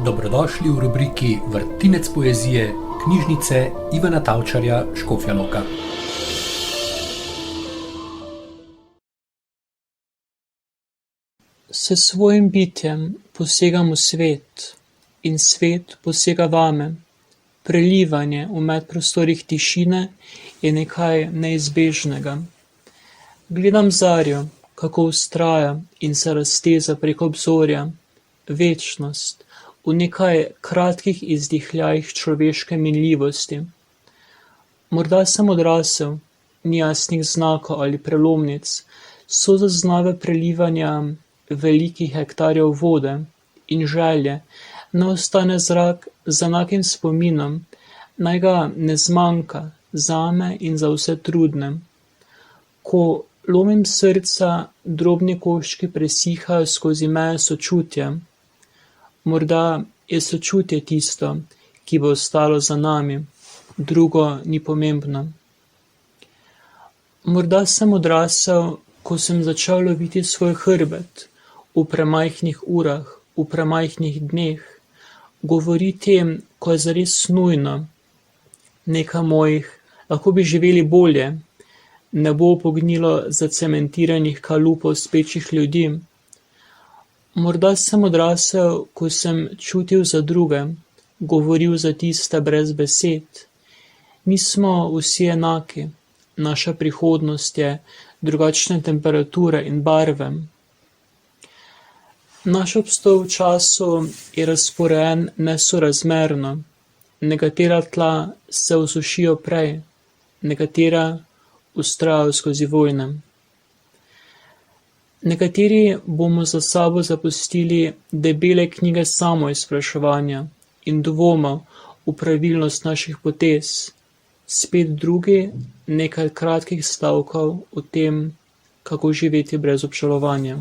Dobrodošli v rubriki Vrtinec poezije knjižnice Ivana Tavčarja Škofja Loka. S svojim bitjem posegam v svet in svet posega vame. Prelivanje v medprostorih tišine je nekaj neizbežnega. Gledam zarjo, kako vztraja in se razteza prek obzorja. Večnost v nekaj kratkih izdihljajih človeške minljivosti. Morda sem odrasel, ni jasnih znakov ali prelomnic, so zaznave prelivanja velikih hektarjev vode in želje, naj ostane zrak z enakim spominom, naj ga ne zmanjka zame in za vse trudne. Ko lomim srca, drobni koščki presihajo skozi meje sočutja. Morda je sočutje tisto, ki bo ostalo za nami, drugo ni pomembno. Morda sem odrasel, ko sem začel loviti svoj hrbet, v premajhnih urah, v premajhnih dneh, govoriti, ko je zares nujno. Nekaj mojih, lahko bi živeli bolje, ne bo pognilo zacementiranih kalupov spečih ljudi. Morda sem odrasel, ko sem čutil za druge, govoril za tiste brez besed. Nismo vsi enaki, naša prihodnost je drugačne temperature in barve. Naš obstoj v času je razporejen nesorazmerno. Nekatera tla se osušijo prej, nekatera vztrajajo skozi vojne. Nekateri bomo za sabo zapustili debele knjige samoizpraševanja in dvomov v pravilnost naših potez, spet drugi nekaj kratkih stavkov o tem, kako živeti brez obžalovanja.